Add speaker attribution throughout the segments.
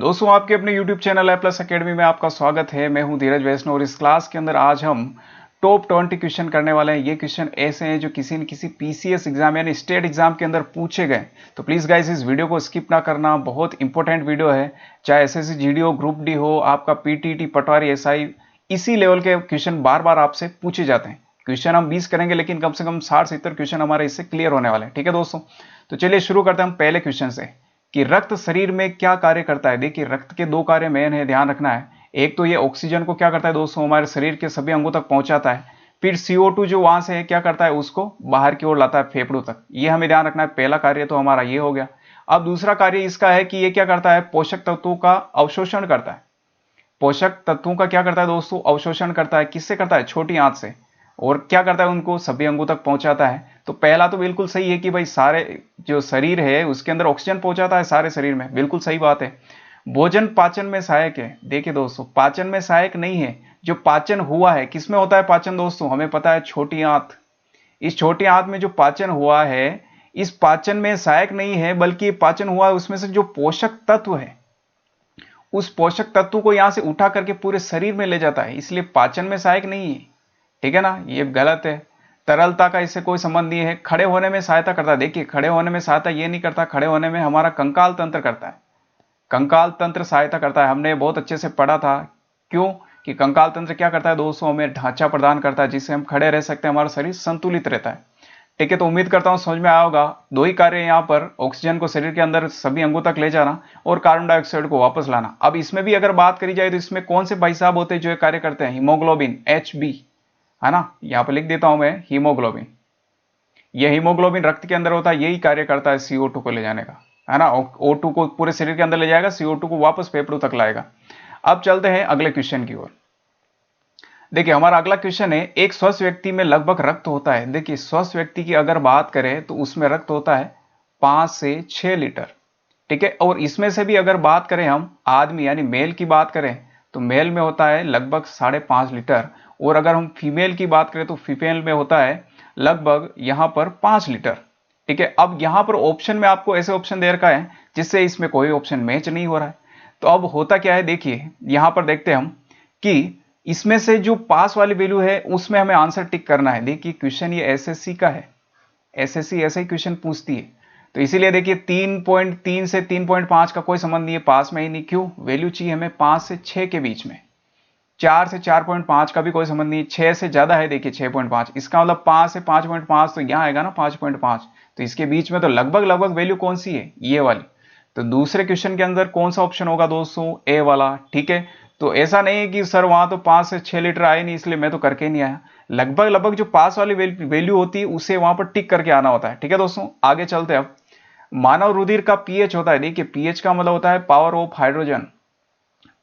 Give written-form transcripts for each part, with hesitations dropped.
Speaker 1: दोस्तों आपके अपने YouTube चैनल ए प्लस अकेडमी में आपका स्वागत है। मैं हूं धीरज वैष्णव और इस क्लास के अंदर आज हम टॉप 20 क्वेश्चन करने वाले हैं। ये क्वेश्चन ऐसे हैं जो किसी न किसी पीसीएस एग्जाम यानी स्टेट एग्जाम के अंदर पूछे गए। तो प्लीज गाइस इस वीडियो को स्किप ना करना, बहुत इंपॉर्टेंट वीडियो है। चाहे एसएससी जीडी हो, ग्रुप डी हो, आपका पीटीटी, पटवारी, एसआई, इसी लेवल के क्वेश्चन बार बार आपसे पूछे जाते हैं। क्वेश्चन हम 20 करेंगे लेकिन कम से कम 60-70 क्वेश्चन हमारे इससे क्लियर होने वाले हैं। ठीक है दोस्तों, तो चलिए शुरू करते हैं हम पहले क्वेश्चन से कि रक्त शरीर में क्या कार्य करता है। देखिए रक्त के दो कार्य मेन है, ध्यान रखना है। एक तो ये ऑक्सीजन को क्या करता है दोस्तों, हमारे शरीर के सभी अंगों तक पहुंचाता है। फिर CO2 जो वहां से है क्या करता है, उसको बाहर की ओर लाता है फेफड़ों तक। ये हमें ध्यान रखना है। पहला कार्य तो हमारा ये हो गया। अब दूसरा कार्य इसका है कि ये क्या करता है, पोषक तत्वों का अवशोषण करता है। पोषक तत्वों का क्या करता है दोस्तों, अवशोषण करता है। किससे करता है, छोटी आंत से। और क्या करता है, उनको सभी अंगों तक पहुंचाता है। तो पहला तो बिल्कुल सही है कि भाई सारे जो शरीर है उसके अंदर ऑक्सीजन पहुंचाता है सारे शरीर में, बिल्कुल सही बात है। भोजन पाचन में सहायक है। देखिए दोस्तों पाचन में सहायक नहीं है, जो पाचन हुआ है किसमें होता है पाचन दोस्तों, हमें पता है छोटी आंत। इस छोटी आंत में जो पाचन हुआ है, इस पाचन में सहायक नहीं है, बल्कि पाचन हुआ है उसमें से जो पोषक तत्व है, उस पोषक तत्व को यहां से उठा करके पूरे शरीर में ले जाता है, इसलिए पाचन में सहायक नहीं है। ठीक है ना, ये गलत है। तरलता का इससे कोई संबंध नहीं है। खड़े होने में सहायता करता है। देखिए खड़े होने में सहायता ये नहीं करता, खड़े होने में हमारा कंकाल तंत्र करता है। कंकाल तंत्र सहायता करता है, हमने बहुत अच्छे से पढ़ा था। क्यों कि कंकाल तंत्र क्या करता है दोस्तों, हमें ढांचा प्रदान करता है जिससे हम खड़े रह सकते हैं, हमारा शरीर संतुलित रहता है। ठीक है, तो उम्मीद करता हूं समझ में आया होगा। दो ही कार्य यहाँ पर, ऑक्सीजन को शरीर के अंदर सभी अंगों तक ले जाना और कार्बन डाइऑक्साइड को वापस लाना। अब इसमें भी अगर बात करी जाए तो इसमें कौन से भाई साहब होते हैं जो ये कार्य करते हैं, हीमोग्लोबिन HB, है ना। यहां पर लिख देता हूं मैं हीमोग्लोबिन। यह हीमोग्लोबिन रक्त के अंदर होता है, यही कार्य करता है CO2 को ले जाने का, है ना। O2 को पूरे शरीर के अंदर ले जाएगा, CO2 को वापस फेफड़ों तक लाएगा। अब चलते हैं अगले क्वेश्चन की ओर। देखिए हमारा अगला क्वेश्चन है, एक स्वस्थ व्यक्ति में लगभग रक्त होता है। देखिए स्वस्थ व्यक्ति की अगर बात करें तो उसमें रक्त होता है 5 से 6 लीटर। ठीक है, और इसमें से भी अगर बात करें हम आदमी यानी मेल की बात करें तो मेल में होता है लगभग 5.5 लीटर। और अगर हम फीमेल की बात करें तो फीमेल में होता है लगभग यहां पर 5 लीटर। ठीक है, अब यहां पर ऑप्शन में आपको ऐसे ऑप्शन दे रखा है जिससे इसमें कोई ऑप्शन मैच नहीं हो रहा है। तो अब होता क्या है, देखिए यहां पर देखते हैं हम कि इसमें से जो पास वाली वैल्यू है उसमें हमें आंसर टिक करना है। देखिए क्वेश्चन ये एसएससी का है, एसएससी ऐसे ही क्वेश्चन पूछती है। तो इसीलिए देखिए 3.3 से 3.5 का कोई संबंध नहीं है, पास में ही नहीं। क्यों, वैल्यू चाहिए हमें 5 से 6 के बीच में। 4 से 4.5 का भी कोई संबंध नहीं, 6 से ज्यादा है। देखिए 6.5, इसका मतलब 5 से 5.5 तो यहां आएगा ना 5.5। तो इसके बीच में तो लगभग लगभग वैल्यू कौन सी है, ये वाली। तो दूसरे क्वेश्चन के अंदर कौन सा ऑप्शन होगा दोस्तों, ए वाला। ठीक है, तो ऐसा नहीं है कि सर वहां तो 5 से 6 लीटर आए नहीं इसलिए मैं तो करके नहीं आया। लगभग लगभग जो पास वाली वैल्यू होती है उसे वहां पर टिक करके आना होता है। ठीक है दोस्तों, आगे चलते हैं। अब मानव रुधिर का पीएच होता है। देखिए पीएच का मतलब होता है power of hydrogen,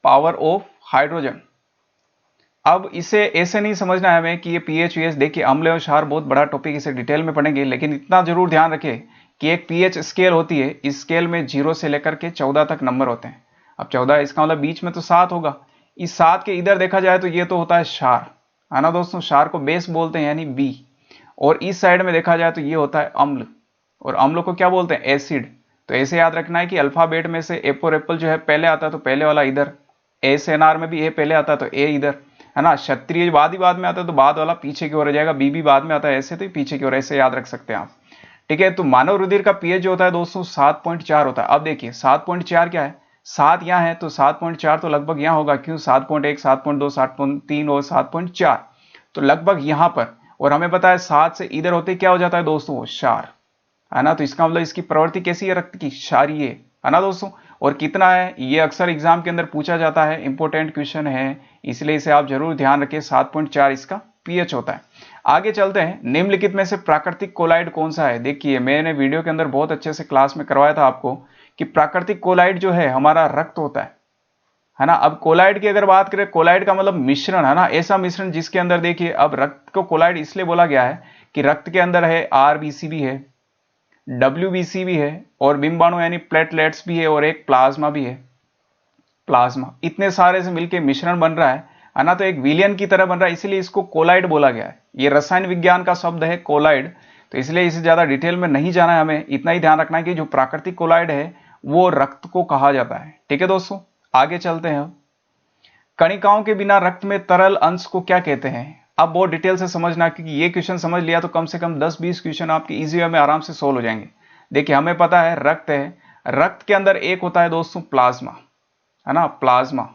Speaker 1: power of hydrogen. अब इसे ऐसे नहीं समझना है हमें कि ये पीएच वीएच, देखिए अम्ल और क्षार बहुत बड़ा टॉपिक, इसे डिटेल में पढ़ेंगे, लेकिन इतना जरूर ध्यान रखें कि एक पीएच स्केल होती है। इस स्केल में 0 से लेकर के 14 तक नंबर होते हैं। अब 14 इसका मतलब बीच में तो 7 होगा। इस 7 के इधर देखा जाए तो ये तो होता है क्षार, है ना दोस्तों। क्षार को बेस बोलते हैं यानी बी। और इस साइड में देखा जाए तो ये होता है अम्ल, और अम्ल को क्या बोलते हैं, एसिड। तो ऐसे याद रखना है कि अल्फाबेट में से एपोर एप्पल जो है पहले आता है तो पहले वाला इधर, SNR में भी ए पहले आता है तो ए इधर, है ना। क्षत्रिय बाद ही बाद में आता है तो बाद वाला पीछे की ओर रह जाएगा, बी भी बाद में आता है ऐसे तो पीछे की ओर, ऐसे याद रख सकते हैं आप। ठीक है, तो मानव रुधिर का पीएच जो होता है दोस्तों 7.4 होता है। अब देखिए 7.4 क्या है, 7 यहाँ है तो 7.4 तो लगभग यहाँ होगा। क्यों, 7.1, 7.2, 7.3 और 7.4 तो लगभग यहाँ पर। और हमें पता है 7 से इधर होते क्या हो जाता है दोस्तों, क्षार, है ना। तो इसका मतलब इसकी प्रवृत्ति कैसी है, रक्त की क्षारीय, है ना दोस्तों। और कितना है, ये अक्सर एग्जाम के अंदर पूछा जाता है, इंपॉर्टेंट क्वेश्चन है, इसलिए इसे आप जरूर ध्यान रखें। 7.4 इसका पीएच होता है। आगे चलते हैं, निम्नलिखित में से प्राकृतिक कोलाइड कौन सा है। देखिए मैंने वीडियो के अंदर बहुत अच्छे से क्लास में करवाया था आपको कि प्राकृतिक कोलाइड जो है हमारा रक्त होता है ना। अब कोलाइड की अगर बात करें, कोलाइड का मतलब मिश्रण, है ना, ऐसा मिश्रण जिसके अंदर देखिए, अब रक्त को कोलाइड इसलिए बोला गया है कि रक्त के अंदर है RBC भी है, WBC भी है, और बिंबाणु यानी प्लेटलेट्स भी है, और एक प्लाज्मा भी है, प्लाज्मा। इतने सारे से मिलकर मिश्रण बन रहा है ना। तो एक विलियन की तरह बन रहा है, इसीलिए इसको कोलाइड बोला गया है। ये रसायन विज्ञान का शब्द है कोलाइड, तो इसलिए इसे ज्यादा डिटेल में नहीं जाना है हमें। इतना ही ध्यान रखना है कि जो प्राकृतिक कोलाइड है वो रक्त को कहा जाता है। ठीक है दोस्तों, आगे चलते हैं। कणिकाओं के बिना रक्त में तरल अंश को क्या कहते हैं? अब बहुत डिटेल से समझना, क्योंकि ये क्वेश्चन समझ लिया तो कम से कम 10-20 क्वेश्चन आपके इजी वे में आराम से सोल्व हो जाएंगे। देखिए हमें पता है रक्त है, रक्त के अंदर एक होता है दोस्तों प्लाज्मा, है ना, प्लाज्मा,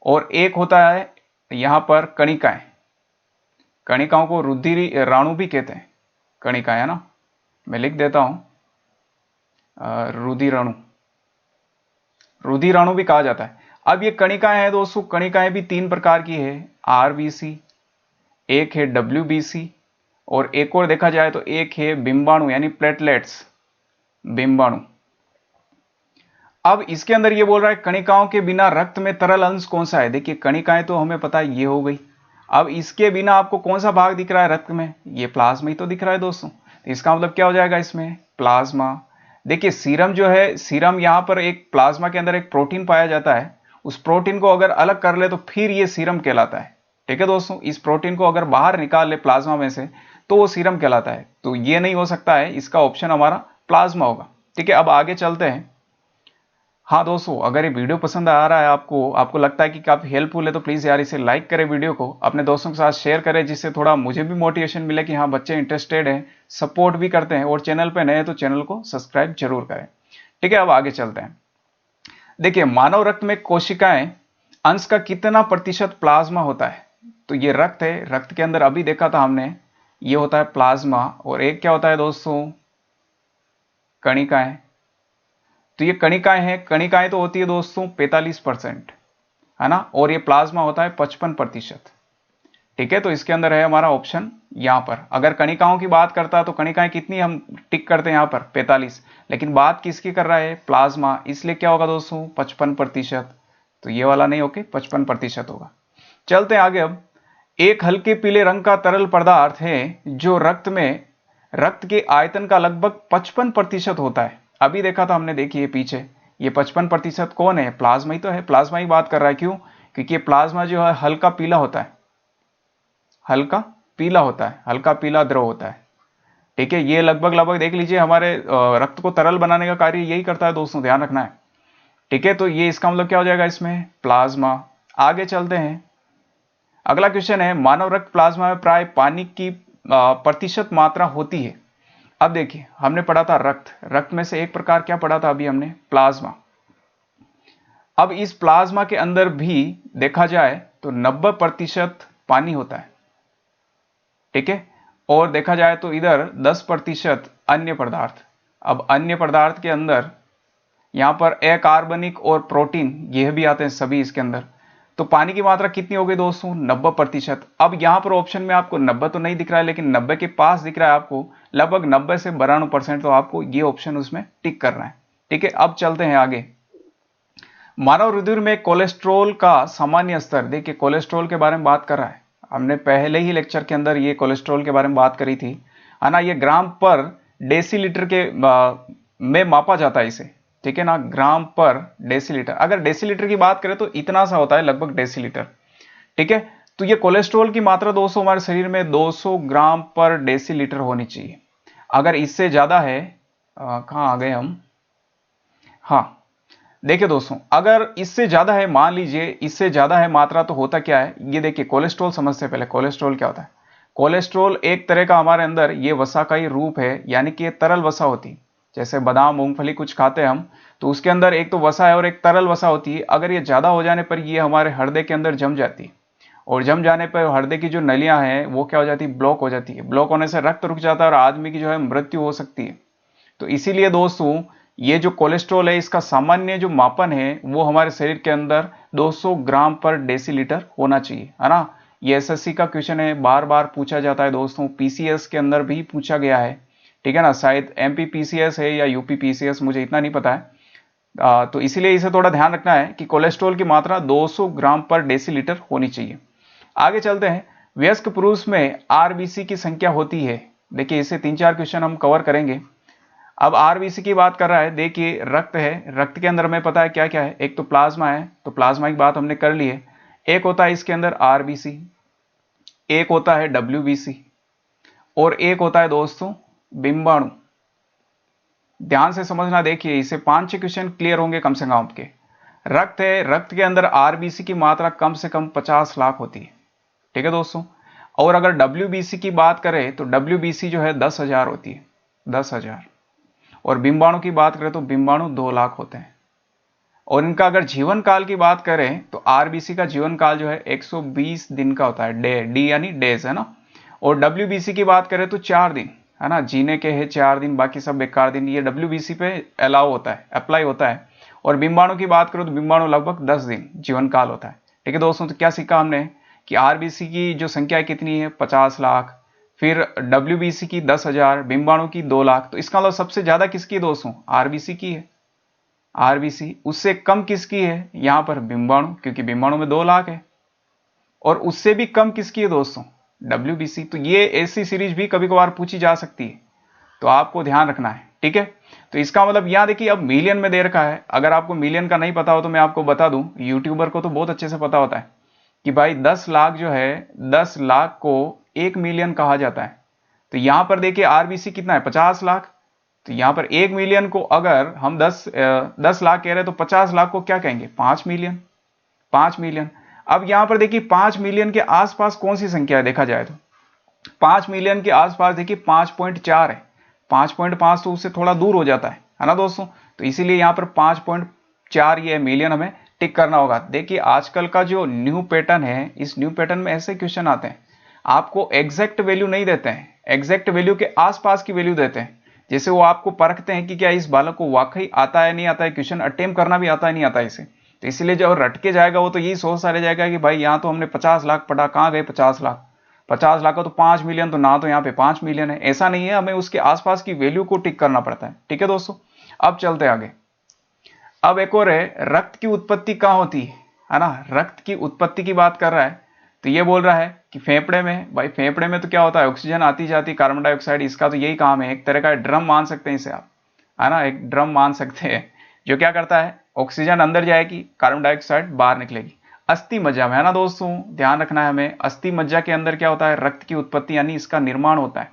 Speaker 1: और एक होता है यहां पर कणिकाएं। कणिकाओं को रुधिरी राणु भी कहते हैं, कणिकाएं, है ना, मैं लिख देता हूं रुधिराणु, रुधिराणु भी कहा जाता है। अब ये कणिकाएं हैं दोस्तों, कणिकाएं भी 3 प्रकार की है, आरबीसी, एक है डब्ल्यूबीसी, और एक और देखा जाए तो एक है बिंबाणु यानी प्लेटलेट्स, बिंबाणु। अब इसके अंदर ये बोल रहा है कणिकाओं के बिना रक्त में तरल अंश कौन सा है? देखिए कणिकाएं तो हमें पता है ये हो गई, अब इसके बिना आपको कौन सा भाग दिख रहा है रक्त में? ये प्लाज्मा ही तो दिख रहा है दोस्तों, तो इसका मतलब क्या हो जाएगा इसमें? प्लाज्मा। देखिए सीरम जो है, सीरम यहां पर एक प्लाज्मा के अंदर एक प्रोटीन पाया जाता है, उस प्रोटीन को अगर अलग कर ले तो फिर ये सीरम कहलाता है। ठीक है दोस्तों, इस प्रोटीन को अगर बाहर निकाल ले प्लाज्मा में से तो वो सीरम कहलाता है, तो ये नहीं हो सकता है, इसका ऑप्शन हमारा प्लाज्मा होगा। ठीक है, अब आगे चलते हैं। हाँ दोस्तों, अगर ये वीडियो पसंद आ रहा है आपको लगता है कि काफी हेल्पफुल है, तो प्लीज यार इसे लाइक करें, वीडियो को अपने दोस्तों के साथ शेयर करें, जिससे थोड़ा मुझे भी मोटिवेशन मिले कि हाँ बच्चे इंटरेस्टेड हैं, सपोर्ट भी करते हैं, और चैनल पे नए हैं तो चैनल को सब्सक्राइब जरूर करें। ठीक है, अब आगे चलते हैं। देखिए मानव रक्त में कोशिकाएं अंश का कितना प्रतिशत प्लाज्मा होता है? तो ये रक्त है, रक्त के अंदर अभी देखा था हमने, ये होता है प्लाज्मा, और एक क्या होता है दोस्तों? कणिकाएं। तो ये कणिकाएं हैं, कणिकाएं तो होती है दोस्तों 45%, है ना, और ये प्लाज्मा होता है 55%। ठीक है, तो इसके अंदर है हमारा ऑप्शन यहां पर। अगर कणिकाओं की बात करता है तो कणिकाएं कितनी हम टिक करते हैं यहां पर? 45, लेकिन बात किसकी कर रहा है? प्लाज्मा, इसलिए क्या होगा दोस्तों? 55%। तो ये वाला नहीं होके 55% होगा। चलते हैं आगे। अब एक हल्के पीले रंग का तरल पदार्थ है जो रक्त के आयतन का लगभग 55% होता है। अभी देखा था हमने, देखिए पीछे ये 55% कौन है? प्लाज्मा ही तो है, प्लाज्मा ही बात कर रहा है। क्यों? क्योंकि प्लाज्मा जो है हल्का पीला होता है, हल्का पीला होता है, हल्का पीला द्रव होता है। ठीक है, ये लगभग देख लीजिए हमारे रक्त को तरल बनाने का कार्य यही करता है दोस्तों, ध्यान रखना है। ठीक है, तो ये इसका मतलब क्या हो जाएगा इसमें? प्लाज्मा। आगे चलते हैं, अगला क्वेश्चन है मानव रक्त प्लाज्मा में प्राय पानी की प्रतिशत मात्रा होती है। अब देखिए हमने पढ़ा था रक्त, रक्त में से एक प्रकार क्या पढ़ा था अभी हमने? प्लाज्मा। अब इस प्लाज्मा के अंदर भी देखा जाए तो 90% पानी होता है। ठीक है, और देखा जाए तो इधर 10% अन्य पदार्थ। अब अन्य पदार्थ के अंदर यहां पर अकार्बनिक और प्रोटीन यह भी आते हैं सभी इसके अंदर। तो पानी की मात्रा कितनी हो गई दोस्तों? 90%। अब यहां पर ऑप्शन में आपको 90 तो नहीं दिख रहा है, लेकिन 90 के पास दिख रहा है आपको, लगभग 90 से 92%, तो आपको ये ऑप्शन उसमें टिक करना है। ठीक है, अब चलते हैं आगे। मानव रुधिर में कोलेस्ट्रॉल का सामान्य स्तर, देखिए कोलेस्ट्रॉल के बारे में बात कर रहा है, हमने पहले ही लेक्चर के अंदर ये कोलेस्ट्रॉल के बारे में बात करी थी, है ना। ये ग्राम पर डेसीलीटर के में मापा जाता है इसे। ठीक है ना, ग्राम पर डेसीलीटर। अगर डेसीलीटर की बात करें तो इतना सा होता है, लगभग डेसीलीटर। ठीक है, तो ये कोलेस्ट्रॉल की मात्रा दोस्तों हमारे शरीर में 200 ग्राम पर डेसीलीटर होनी चाहिए। अगर इससे ज्यादा है, कहां आ गए हम? हाँ, देखिए दोस्तों, अगर इससे ज्यादा है, मान लीजिए इससे ज्यादा है मात्रा, तो होता क्या है ये देखिए। कोलेस्ट्रॉल समझते पहले, कोलेस्ट्रॉल क्या होता है? कोलेस्ट्रॉल एक तरह का हमारे अंदर ये वसा का ही रूप है, यानी कि ये तरल वसा होती। जैसे बादाम मूंगफली कुछ खाते हैं हम, तो उसके अंदर एक तो वसा है और एक तरल वसा होती है। अगर ये ज्यादा हो जाने पर ये हमारे हृदय के अंदर जम जाती है, और जम जाने पर हृदय की जो नलियां हैं वो क्या हो जाती है? ब्लॉक हो जाती है। ब्लॉक होने से रक्त रुक जाता है और आदमी की जो है मृत्यु हो सकती है। तो इसीलिए दोस्तों ये जो कोलेस्ट्रॉल है इसका सामान्य जो मापन है वो हमारे शरीर के अंदर 200 ग्राम पर डेसीलीटर होना चाहिए, है ना। ये एसएससी का क्वेश्चन है, बार बार पूछा जाता है दोस्तों, पीसीएस के अंदर भी पूछा गया है। ठीक है ना, शायद एमपी पीसीएस है या यूपी पीसीएस, मुझे इतना नहीं पता है। तो इसीलिए इसे थोड़ा ध्यान रखना है कि कोलेस्ट्रॉल की मात्रा 200 ग्राम पर डेसीलीटर होनी चाहिए। आगे चलते हैं, वयस्क पुरुष में आरबीसी की संख्या होती है। देखिए इसे 3-4 क्वेश्चन हम कवर करेंगे। अब आरबीसी की बात कर रहा है, देखिए रक्त है, रक्त के अंदर हमें पता है क्या क्या है, एक तो प्लाज्मा है, तो प्लाज्मा की बात हमने कर ली है। एक होता है इसके अंदर आरबीसी, एक होता है डब्ल्यूबीसी, और एक होता है दोस्तों बिंबाणु। ध्यान से समझना, देखिए इसे 5-6 क्वेश्चन क्लियर होंगे कम से कम आपके। रक्त है, रक्त के अंदर आरबीसी की मात्रा कम से कम 50 लाख होती है। ठीक है दोस्तों। और अगर डब्ल्यूबीसी की बात करें तो डब्ल्यूबीसी जो है 10,000 होती है, 10,000। और बिंबाणु की बात करें तो बिंबाणु 2 लाख होते हैं। और इनका अगर जीवन काल की बात करें तो आरबीसी का जीवन काल जो है 120 दिन का होता है, डी यानी डेज है ना। और डब्ल्यूबीसी की बात करें तो 4 दिन है ना, जीने के हैं 4 दिन, बाकी सब बेकार दिन, ये डब्ल्यूबीसी पे अलाउ होता है, अप्लाई होता है। और बिंबाणु की बात करो तो बिंबाणु लगभग 10 दिन जीवन काल होता है। ठीक है दोस्तों, तो क्या सीखा हमने कि आरबीसी की जो संख्या कितनी है 50 लाख, फिर डब्ल्यूबीसी की 10,000, बिंबाणु की 2 लाख। तो इसका मतलब सबसे ज्यादा किसकी है दोस्तों, आरबीसी की है, आरबीसी। उससे कम किसकी है यहां पर, बिंबाणु, क्योंकि बिंबाणु में 2 लाख है। और उससे भी कम किसकी है दोस्तों, डब्ल्यूबीसी। तो ये ऐसी सीरीज भी कभी कभार पूछी जा सकती है, तो आपको ध्यान रखना है। ठीक है, तो इसका मतलब यहां देखिए अब मिलियन में दे रखा है। अगर आपको मिलियन का नहीं पता हो तो मैं आपको बता दूं, यूट्यूबर को तो बहुत अच्छे से पता होता है कि भाई 10 लाख जो है, 10 लाख को 1 मिलियन कहा जाता है। तो यहां पर देखिए आरबीसी कितना है 50 लाख। तो यहां पर 1 मिलियन को अगर हम 10 लाख कह रहे हैं तो 50 लाख को क्या कहेंगे, 5 मिलियन, 5 मिलियन। अब यहां पर देखिए 5 मिलियन के आसपास कौन सी संख्या है देखा जाए तो 5 मिलियन के आसपास देखिए 5.4 है। 5.5 तो उससे थोड़ा दूर हो जाता है ना दोस्तों। तो इसीलिए यहां पर 5.4 ये मिलियन हमें टिक करना होगा। देखिए आजकल का जो न्यू पैटर्न है, इस न्यू पैटर्न में ऐसे क्वेश्चन आते हैं, आपको एग्जैक्ट वैल्यू नहीं देते हैं, एग्जैक्ट वैल्यू के आसपास की वैल्यू देते हैं। जैसे वो आपको परखते हैं कि क्या इस बालक को वाकई आता है नहीं आता है, क्वेश्चन अटेम्प्ट करना भी आता है नहीं आता है इसे। तो इसलिए जो रट के जाएगा वो तो यही सोचता रह जाएगा कि भाई यहाँ तो हमने 50 लाख पढ़ा, कहाँ गए 50 लाख, 50 लाख का तो 5 मिलियन, तो ना तो यहाँ पे 5 मिलियन है। ऐसा नहीं है, हमें उसके आसपास की वैल्यू को टिक करना पड़ता है। ठीक है दोस्तों, अब चलते आगे। अब एक और है, रक्त की उत्पत्ति कहाँ होती है ना, रक्त की उत्पत्ति की बात कर रहा है। तो ये बोल रहा है कि फेफड़े में। भाई फेफड़े में तो क्या होता है, ऑक्सीजन आती जाती, कार्बन डाइऑक्साइड, इसका तो यही काम है, एक तरह का ड्रम मान सकते हैं इसे आप, है ना, एक ड्रम मान सकते हैं, जो क्या करता है, ऑक्सीजन अंदर जाएगी, कार्बन डाइऑक्साइड बाहर निकलेगी। अस्थि मज्जा में है ना दोस्तों, ध्यान रखना है हमें, अस्थि मज्जा के अंदर क्या होता है, रक्त की उत्पत्ति यानी इसका निर्माण होता है।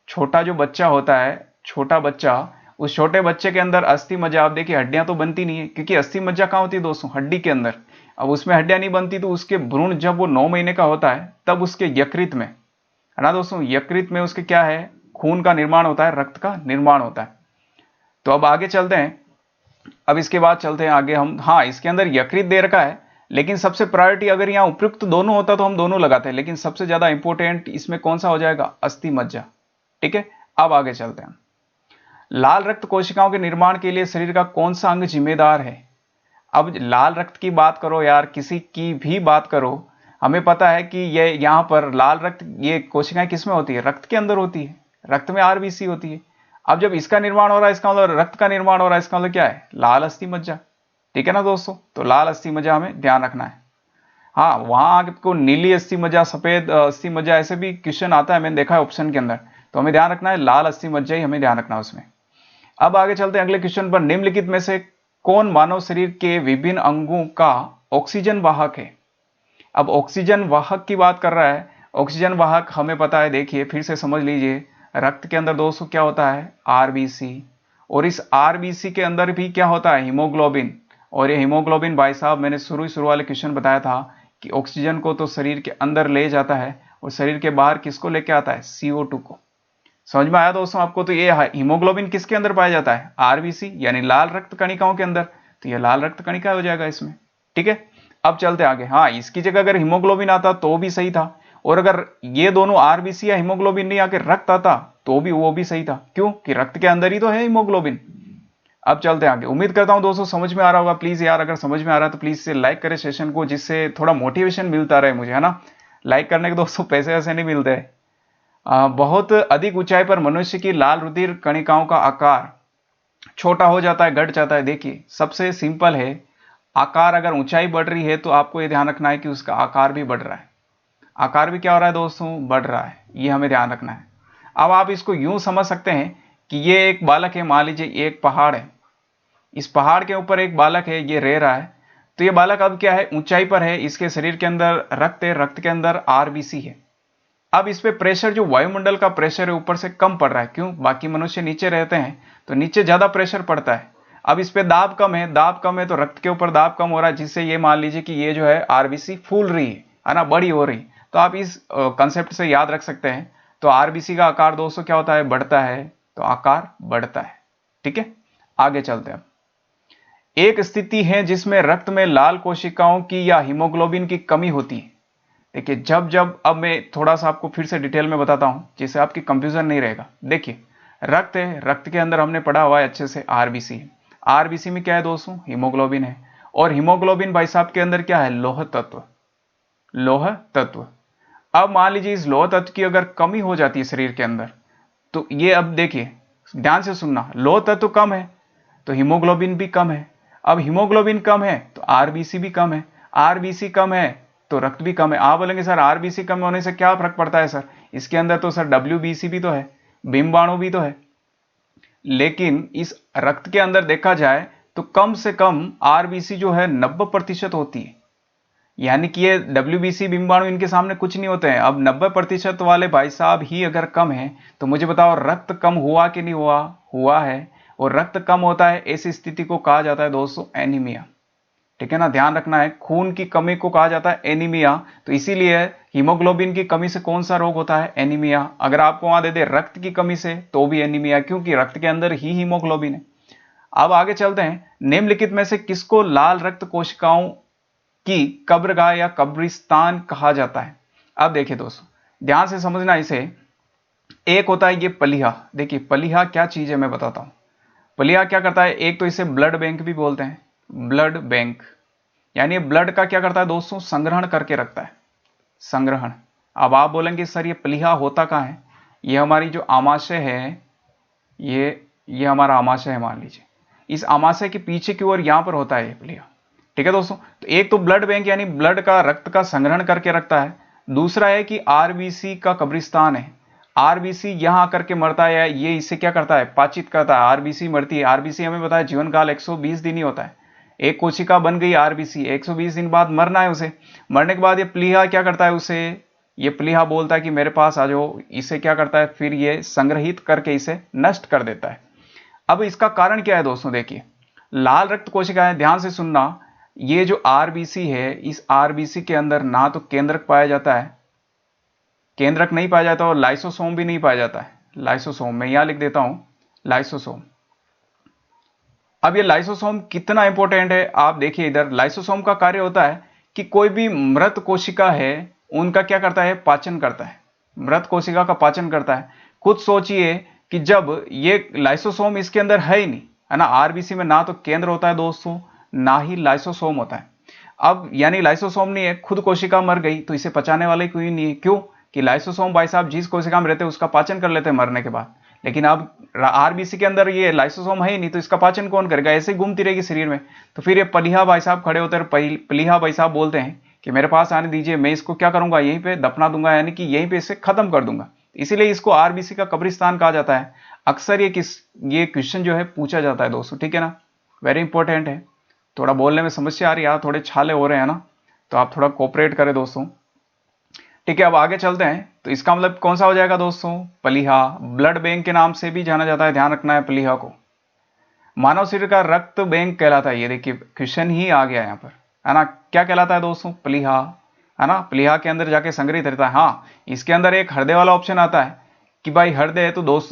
Speaker 1: छोटा जो बच्चा होता है, छोटा बच्चा, उस छोटे बच्चे के अंदर अस्थि मज्जा, आप देखिए हड्डियां तो बनती नहीं है, क्योंकि अस्थि मज्जा कहाँ होती है दोस्तों, हड्डी के अंदर। अब उसमें हड्डियां नहीं बनती तो उसके भ्रूण जब वो 9 महीने का होता है तब उसके यकृत में, है ना दोस्तों, यकृत में उसके क्या है, खून का निर्माण होता है, रक्त का निर्माण होता है। तो अब आगे चलते हैं, अब इसके बाद चलते हैं आगे हम। हाँ, इसके अंदर यकृत दे रखा है, लेकिन सबसे प्रायोरिटी अगर यहाँ उपयुक्त दोनों होता तो हम दोनों लगाते हैं, लेकिन सबसे ज्यादा इंपॉर्टेंट इसमें कौन सा हो जाएगा, अस्थि मज्जा। ठीक है, अब आगे चलते हैं। लाल रक्त कोशिकाओं के निर्माण के लिए शरीर का कौन सा अंग जिम्मेदार है। अब लाल रक्त की बात करो यार, किसी की भी बात करो, हमें पता है कि ये यहां पर लाल रक्त, ये कोशिकाएं किसमें होती है, रक्त के अंदर होती है, रक्त में आरबीसी होती है। अब जब इसका निर्माण हो रहा है, इसका मतलब रक्त का निर्माण हो रहा है, इसका मतलब क्या है, लाल अस्थि मज्जा। ठीक है ना दोस्तों, तो लाल अस्थि मज्जा हमें ध्यान रखना है। हाँ, वहां आपको नीली अस्थि मज्जा, सफेद अस्थि मज्जा, ऐसे भी क्वेश्चन आता है, मैंने देखा है ऑप्शन के अंदर, तो हमें ध्यान रखना है लाल अस्थि मज्जा ही हमें ध्यान रखना है उसमें। अब आगे चलते हैं अगले क्वेश्चन पर। निम्नलिखित में से कौन मानव शरीर के विभिन्न अंगों का ऑक्सीजन वाहक है। अब ऑक्सीजन वाहक की बात कर रहा है, ऑक्सीजन वाहक हमें पता है, देखिए फिर से समझ लीजिए, रक्त के अंदर दोस्तों क्या होता है, आरबीसी, और इस आरबीसी के अंदर भी क्या होता है, हीमोग्लोबिन। और ये हीमोग्लोबिन भाई साहब मैंने शुरू वाले क्वेश्चन बताया था कि ऑक्सीजन को तो शरीर के अंदर ले जाता है और शरीर के बाहर किसको लेके आता है, CO2 को। समझ में आया दोस्तों आपको। तो ये हीमोग्लोबिन किसके अंदर पाया जाता है, आरबीसी यानी लाल रक्त कणिकाओं के अंदर। तो ये लाल रक्त कणिका हो जाएगा इसमें। ठीक है, अब चलते आगे। हाँ, इसकी जगह अगर हीमोग्लोबिन आता तो भी सही था, और अगर ये दोनों आरबीसी या हीमोग्लोबिन नहीं आके रक्त आता तो भी वो भी सही था। क्यों कि रक्त के अंदर ही तो है हीमोग्लोबिन। अब चलते आगे। उम्मीद करता हूं दोस्तों समझ में आ रहा होगा। प्लीज यार अगर समझ में आ रहा है तो प्लीज से लाइक करें सेशन को, जिससे थोड़ा मोटिवेशन मिलता रहे मुझे, है ना। लाइक करने के दोस्तों पैसे वैसे नहीं मिलते। बहुत अधिक ऊंचाई पर मनुष्य की लाल रुधिर कणिकाओं का आकार छोटा हो जाता है, घट जाता है। देखिए सबसे सिंपल है, आकार अगर ऊंचाई बढ़ रही है तो आपको यह ध्यान रखना है कि उसका आकार भी बढ़ रहा है। आकार भी क्या हो रहा है दोस्तों, बढ़ रहा है, ये हमें ध्यान रखना है। अब आप इसको यूं समझ सकते हैं कि ये एक बालक है, मान लीजिए ये एक पहाड़ है, इस पहाड़ के ऊपर एक बालक है, ये रह रहा है। तो ये बालक अब क्या है, ऊंचाई पर है, इसके शरीर के अंदर रक्त है, रक्त के अंदर आरबीसी है। अब इस पे प्रेशर, जो वायुमंडल का प्रेशर है ऊपर से कम पड़ रहा है। क्यों, बाकी मनुष्य नीचे रहते हैं तो नीचे ज्यादा प्रेशर पड़ता है। अब इस पे दाब कम है तो रक्त के ऊपर दाब कम हो रहा है, जिससे ये मान लीजिए कि ये जो है आरबीसी फूल रही है ना, बड़ी हो रही। तो आप इस कंसेप्ट से याद रख सकते हैं। तो आरबीसी का आकार दोस्तों क्या होता है, बढ़ता है, तो आकार बढ़ता है। ठीक है, आगे चलते हैं। एक स्थिति है जिसमें रक्त में लाल कोशिकाओं की या हीमोग्लोबिन की कमी होती है। देखिए जब जब, अब मैं थोड़ा सा आपको फिर से डिटेल में बताता हूं जिससे आपकी कंफ्यूजन नहीं रहेगा। देखिए रक्त है, रक्त के अंदर हमने पढ़ा हुआ है अच्छे से आरबीसी है। आरबीसी में क्या है दोस्तों, हीमोग्लोबिन है। और हीमोग्लोबिन भाई साहब के अंदर क्या है, लौह तत्व, लौह तत्व। अब मान लीजिए इस लौह तत्व की अगर कमी हो जाती है शरीर के अंदर, तो ये, अब देखिए ध्यान से सुनना, लौह तत्व कम है तो हीमोग्लोबिन भी कम है। अब हीमोग्लोबिन कम है तो आरबीसी भी कम है, आरबीसी कम है तो रक्त भी कम है। आप बोलेंगे सर आरबीसी कम होने से क्या फर्क पड़ता है सर, इसके अंदर तो सर डब्ल्यूबीसी भी तो है, बिंबाणु भी तो है। लेकिन इस रक्त के अंदर देखा जाए तो कम से कम आरबीसी जो है 90% होती है, यानी कि ये डब्ल्यूबीसी बिंबाणु इनके सामने कुछ नहीं होते हैं। अब 90% वाले भाई साहब ही अगर कम है तो मुझे बताओ रक्त कम हुआ कि नहीं हुआ, हुआ है। और रक्त कम होता है, ऐसी स्थिति को कहा जाता है दोस्तों एनीमिया। ठीक है ना, ध्यान रखना है, खून की कमी को कहा जाता है एनीमिया। तो इसीलिए हीमोग्लोबिन की कमी से कौन सा रोग होता है, एनीमिया। अगर आपको वहां दे दे रक्त की कमी से तो भी एनीमिया, क्योंकि रक्त के अंदर ही हीमोग्लोबिन है। अब आगे चलते हैं, निम्नलिखित में से किसको लाल रक्त कोशिकाओं की कब्रगाह या कब्रिस्तान कहा जाता है। अब देखिए दोस्तों ध्यान से समझना इसे। एक होता है ये पलिहा। देखिए पलिहा क्या चीज है मैं बताता हूं। पलिहा क्या करता है, एक तो इसे ब्लड बैंक भी बोलते हैं, ब्लड बैंक, यानी ब्लड का क्या करता है दोस्तों, संग्रहण करके रखता है, संग्रहण। अब आप बोलेंगे सर ये पलिहा होता कहां है, ये हमारी जो आमाशय है, ये हमारा आमाशय है मान लीजिए, इस आमाशय के पीछे की ओर यहां पर होता है ये पलिहा। ठीक है दोस्तों, तो एक तो ब्लड बैंक यानी ब्लड का, रक्त का संग्रहण करके रखता है। दूसरा है कि आरबीसी का कब्रिस्तान है, आरबीसी यहां आकर के मरता है, ये इसे क्या करता है, पाचित करता है। आरबीसी मरती है, आरबीसी हमें बताया जीवन काल 120 दिन ही होता है। एक कोशिका बन गई आरबीसी, 120 दिन बाद मरना है उसे। मरने के बाद ये प्लीहा क्या करता है उसे, ये प्लीहा बोलता है कि मेरे पास आ जाओ, इसे क्या करता है, फिर ये संग्रहित करके इसे नष्ट कर देता है। अब इसका कारण क्या है दोस्तों, देखिए लाल रक्त कोशिकाएं, ध्यान से सुनना, ये जो आरबीसी है, इस आरबीसी के अंदर ना तो केंद्रक पाया जाता है, केंद्रक नहीं पाया जाता, और लाइसोसोम भी नहीं पाया जाता है। लाइसोसोम मैं यहां लिख देता हूं, लाइसोसोम। अब ये लाइसोसोम कितना इंपॉर्टेंट है, आप देखिए इधर, लाइसोसोम का कार्य होता है कि कोई भी मृत कोशिका है उनका क्या करता है, पाचन करता है, मृत कोशिका का पाचन करता है। खुद सोचिए कि जब ये लाइसोसोम इसके अंदर है ही नहीं, है ना, आरबीसी में ना तो केंद्र होता है दोस्तों, ना ही लाइसोसोम होता है। अब यानी लाइसोसोम नहीं है, खुद कोशिका मर गई तो इसे पचाने वाले कोई नहीं है। क्यों, कि लाइसोसोम भाई साहब जिस कोशिका में रहते हैं उसका पाचन कर लेते हैं मरने के बाद। लेकिन अब आरबीसी के अंदर ये लाइसोसोम है ही नहीं, तो इसका पाचन कौन करेगा, ऐसे ही घूमती रहेगी शरीर में। तो फिर ये पलिहा भाई साहब खड़े होते हैं, पलिहा भाई साहब बोलते हैं कि मेरे पास आने दीजिए, मैं इसको क्या करूंगा, यहीं पे दफना दूंगा, यानी कि यहीं पे इसे खत्म कर दूंगा। इसीलिए इसको आरबीसी का कब्रिस्तान कहा जाता है। अक्सर ये क्वेश्चन जो है पूछा जाता है दोस्तों, ठीक है ना, वेरी इंपॉर्टेंट है। थोड़ा बोलने में समस्या आ रही है, थोड़े छाले हो रहे हैं ना, तो आप थोड़ा कोऑपरेट करें दोस्तों। ठीक है, अब आगे चलते हैं। तो इसका मतलब कौन सा हो जाएगा दोस्तों, पलिहा। ब्लड बैंक के नाम से भी जाना जाता है, ध्यान रखना है पलिहा को। मानव शरीर का रक्त बैंक कहलाता है, ये देखिए क्वेश्चन ही आ गया यहाँ पर, है ना, क्या कहलाता है दोस्तों, पलिहा, है ना, पलिहा के अंदर जाके संग्रहित रहता है। हाँ, इसके अंदर एक हृदय वाला ऑप्शन आता है कि भाई हृदय है, तो दोस्त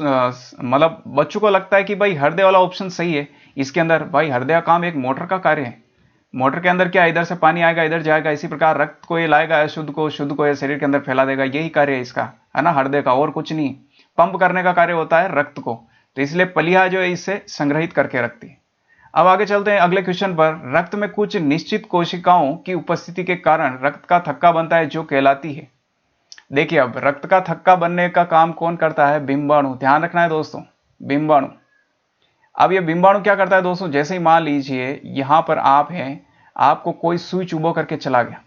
Speaker 1: मतलब बच्चों को लगता है कि भाई हृदय वाला ऑप्शन सही है। इसके अंदर भाई हृदय का काम एक मोटर का कार्य है। मोटर के अंदर क्या, इधर से पानी आएगा इधर जाएगा, इसी प्रकार रक्त को ये लाएगा शुद्ध को ये शरीर के अंदर फैला देगा, यही कार्य है इसका, है ना, हृदय का, और कुछ नहीं। पंप करने का कार्य होता है रक्त को, तो इसलिए पलिहा जो है इससे संग्रहित करके रखती है। अब आगे चलते हैं अगले क्वेश्चन पर। रक्त में कुछ निश्चित कोशिकाओं की उपस्थिति के कारण रक्त का थक्का बनता है, जो कहलाती है। देखिए अब रक्त का थक्का बनने का काम कौन करता है, बिंबाणु। ध्यान रखना है दोस्तों, बिंबाणु। अब ये बिंबाणु क्या करता है दोस्तों, जैसे ही मान लीजिए यहां पर आप हैं, आपको कोई सुई चुभो करके चला गया।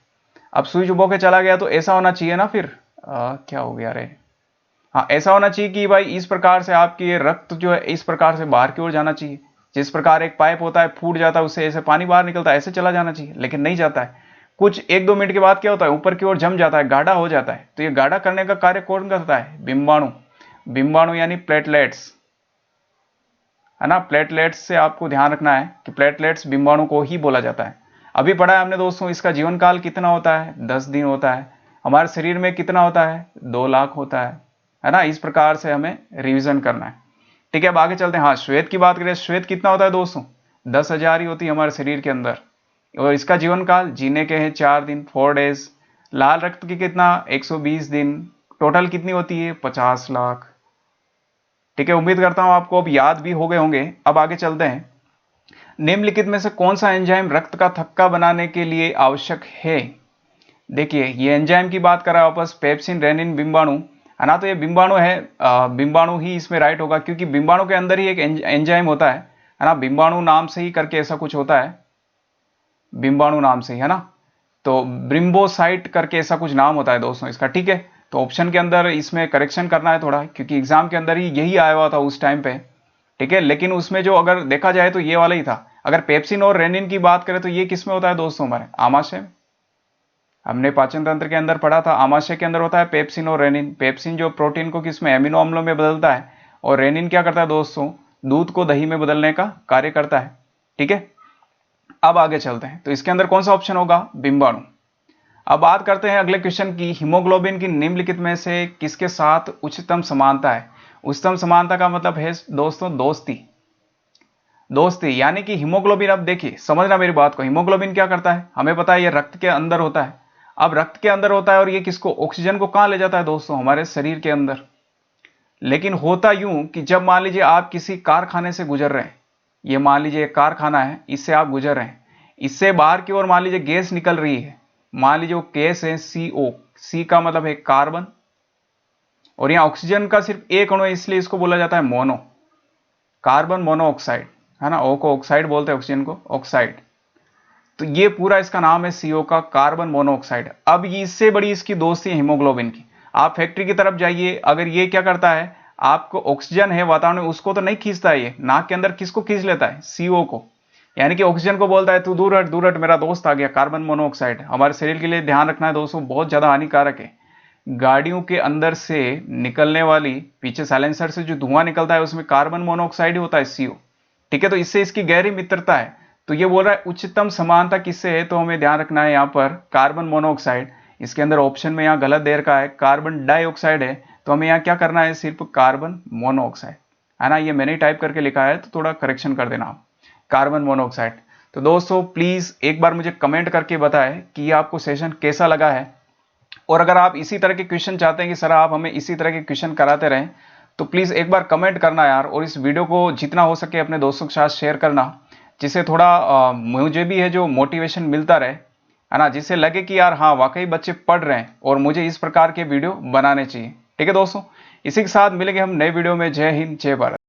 Speaker 1: अब सुई चुभो के चला गया तो ऐसा होना चाहिए ना, फिर क्या हो गया रे, हाँ ऐसा होना चाहिए कि भाई इस प्रकार से आपकी ये रक्त जो है इस प्रकार से बाहर की ओर जाना चाहिए। जिस प्रकार एक पाइप होता है फूट जाता है, उससे ऐसे पानी बाहर निकलता है, ऐसे चला जाना चाहिए, लेकिन नहीं जाता है। कुछ 1-2 मिनट के बाद क्या होता है, ऊपर की ओर जम जाता है, गाढ़ा हो जाता है। तो ये गाढ़ा करने का कार्य कौन करता है, बिंबाणु। बिंबाणु यानी प्लेटलेट्स, है ना। प्लेटलेट्स से आपको ध्यान रखना है कि प्लेटलेट्स बिंबाणु को ही बोला जाता है। अभी पढ़ा है हमने दोस्तों, इसका जीवन काल कितना होता है, 10 दिन होता है। हमारे शरीर में कितना होता है, 2 लाख होता है ना। इस प्रकार से हमें रिविजन करना है। ठीक है, अब आगे चलते हैं। हाँ, श्वेत की बात करें, श्वेत कितना होता है दोस्तों, 10,000 ही होती है हमारे शरीर के अंदर, और इसका जीवन काल जीने के हैं 4 दिन, 4 डेज। लाल रक्त की कितना, 120 दिन। टोटल कितनी होती है, 50 लाख। ठीक है, उम्मीद करता हूं आपको अब याद भी हो गए होंगे। अब आगे चलते हैं। निम्नलिखित में से कौन सा एंजाइम रक्त का थक्का बनाने के लिए आवश्यक है। देखिए, ये एंजाइम की बात कर रहा है वापस, पेप्सिन, रेनिन, बिंबाणु, है ना। तो ये बिंबाणु है, बिंबाणु ही इसमें राइट होगा, क्योंकि बिंबाणु के अंदर ही एक एंजाइम होता है ना। बिंबाणु नाम से ही करके ऐसा कुछ होता है, बिंबाणु नाम से ही, है ना। तो ब्रिम्बोसाइट करके ऐसा कुछ नाम होता है दोस्तों इसका। ठीक है, तो ऑप्शन के अंदर इसमें करेक्शन करना है थोड़ा, क्योंकि एग्जाम के अंदर ही यही आया हुआ था उस टाइम पे। ठीक है, लेकिन उसमें जो अगर देखा जाए तो ये वाला ही था। अगर पेप्सिन और रेनिन की बात करें तो ये किस में होता है दोस्तों, हमारे आमाशय में। हमने पाचन तंत्र के अंदर पढ़ा था, आमाशय के अंदर होता है पेप्सिन और रेनिन। पेप्सिन जो प्रोटीन को किसमें, एमिनो अम्लों में बदलता है, और रेनिन क्या करता है दोस्तों, दूध को दही में बदलने का कार्य करता है। ठीक है, अब आगे चलते हैं। तो इसके अंदर कौन सा ऑप्शन होगा, बिंबाणु। अब बात करते हैं अगले क्वेश्चन की, हीमोग्लोबिन की निम्नलिखित में से किसके साथ उच्चतम समानता है। उच्चतम समानता का मतलब है दोस्तों दोस्ती। दोस्ती यानी कि हीमोग्लोबिन, अब देखिए समझना मेरी बात को, हीमोग्लोबिन क्या करता है, हमें पता है ये रक्त के अंदर होता है। अब रक्त के अंदर होता है और ये किसको, ऑक्सीजन को कहां ले जाता है दोस्तों, हमारे शरीर के अंदर। लेकिन होता यूं कि जब मान लीजिए आप किसी कारखाने से गुजर रहे हैं, ये मान लीजिए एक कारखाना है, इससे आप गुजर रहे हैं, इससे बाहर की ओर मान लीजिए गैस निकल रही है। मान लीजिए वो गैस है CO, सी का मतलब है कार्बन, और यहां ऑक्सीजन का सिर्फ एक अणु है, इसलिए इसको बोला जाता है मोनो, कार्बन मोनोऑक्साइड, है ना। ओ को ऑक्साइड बोलते हैं, ऑक्सीजन को ऑक्साइड। तो ये पूरा इसका नाम है CO का, कार्बन मोनोऑक्साइड। अब इससे बड़ी इसकी दोस्ती है हीमोग्लोबिन की। आप फैक्ट्री की तरफ जाइए, अगर ये क्या करता है, आपको ऑक्सीजन है वातावरण में, उसको तो नहीं खींचता है, ये नाक के अंदर किसको खींच लेता है, CO को। यानी कि ऑक्सीजन को बोलता है तू दूर हट, दूर हट, मेरा दोस्त आ गया, कार्बन मोनोऑक्साइड। हमारे शरीर के लिए ध्यान रखना है दोस्तों, बहुत ज्यादा हानिकारक है। गाड़ियों के अंदर से निकलने वाली, पीछे साइलेंसर से जो धुआं निकलता है उसमें कार्बन मोनोऑक्साइड ही होता है, CO। ठीक है, तो इससे इसकी गहरी मित्रता है। तो ये बोल रहा है उच्चतम समानता किससे है, तो हमें ध्यान रखना है यहाँ पर कार्बन मोनोऑक्साइड। इसके अंदर ऑप्शन में यहाँ गलत दे रखा है, कार्बन डाइऑक्साइड है, तो हमें यहाँ क्या करना है, सिर्फ कार्बन मोनोऑक्साइड, है ना। ये मैंने टाइप करके लिखा है, तो थोड़ा करेक्शन कर देना आप, कार्बन मोनोऑक्साइड। तो दोस्तों प्लीज एक बार मुझे कमेंट करके बताएं कि ये आपको सेशन कैसा लगा है, और अगर आप इसी तरह के क्वेश्चन चाहते हैं कि सर आप हमें इसी तरह के क्वेश्चन कराते रहें, तो प्लीज एक बार कमेंट करना यार, और इस वीडियो को जितना हो सके अपने दोस्तों के साथ शेयर करना, जिससे थोड़ा मुझे भी है जो मोटिवेशन मिलता रहे, है ना, जिससे लगे कि यार हाँ वाकई बच्चे पढ़ रहे हैं और मुझे इस प्रकार के वीडियो बनाने चाहिए। ठीक है दोस्तों, इसी के साथ मिलेंगे हम नए वीडियो में। जय हिंद, जय भारत।